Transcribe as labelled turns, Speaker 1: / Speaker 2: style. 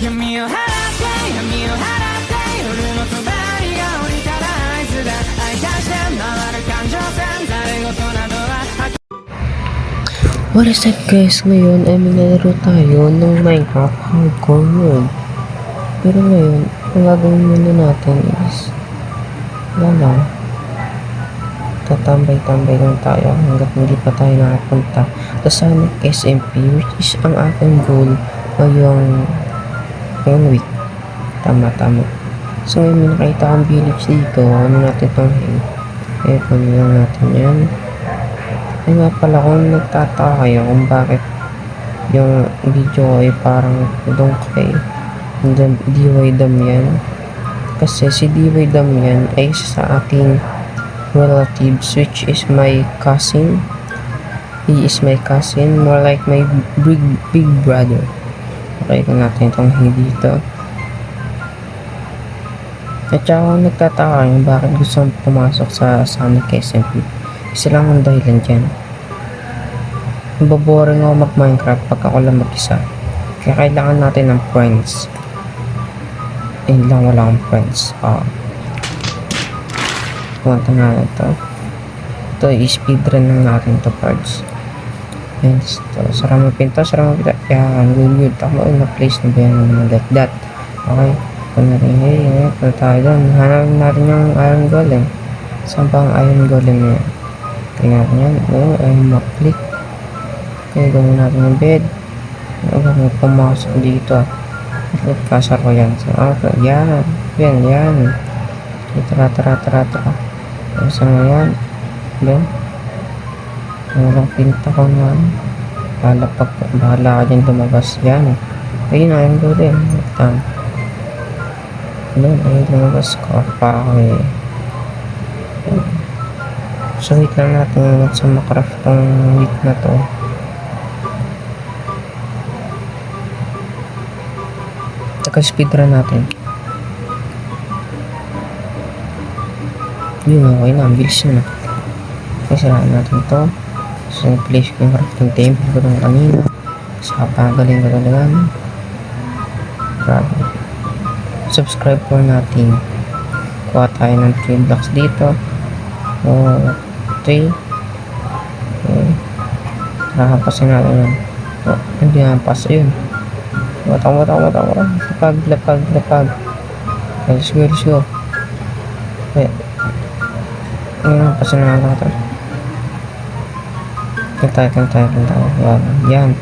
Speaker 1: 闇を払って闇を払って夜の帳が降りたら合図だ。愛化して回る感情線誰事などは
Speaker 2: What is up guys? Ngayon ay minalaro tayo ng Minecraft Hardcore World. Pero ngayon, ang gagawin muna natin is wala lang. Tatambay-tambay lang tayo hanggat hindi pa tayo nakapunta sa Sonic SMP, which is ang aking goal ngayong week. Tama. So ngayon may nakita akong village dito. Ano natin itong hay? Kunin lang natin yan. Ay nga pala, kung nagtataka kayo kung bakit yung video ay parang doon kay DY Damian, kasi si DY Damian ay sa ating relatives, which is my cousin. He is my cousin, more like my big brother. Okay, kung natin itong dito. At saka kung nagtataka kayo bakit gusto mong pumasok sa Sonic SMP, isa lang ang dahilan dyan. Naboboring ako mag-Minecraft pag ako lang mag-isa. Kaya kailangan natin ng friends. Lang wala akong friends. Pumunta nga ito. Ito, i-speedrun lang natin ito parts. Yan, ito. Sara mo pinto. Yan, good. Tama, na-place na ba yan like that. Okay. Punta tayo doon. Hanapin natin yung iron golem. Saan ba ang iron golem na yan? Tingnan natin yan. Ay maklik. Okay, gawin natin yung bed. May pumasok dito. Kasar ko yan. So, okay, yan. Tara. Saan mo yan? Ben? Walang pinta ko na. Bahala ka dyan lumabas. Yan. Ayun, iron golem. Ayun, lumabas ko pa ako eh. So wait lang natin sa Minecraft tong week na to. Taka speedrun natin. Yun, okay na, ang bilis na. Okay, sirahan natin to. So place ko yung crafting table ko ng kanina. Sa pagaling ko talaga. Grabe. Subscribe po natin. Kuha tayo ng 3 blocks dito. 3. Okay. Nakapasin natin yun. Hindi nakapas. Ayun. Matang. Lapag. Okay, let's go. Okay. Nakapasin natin. Tayo. Yan.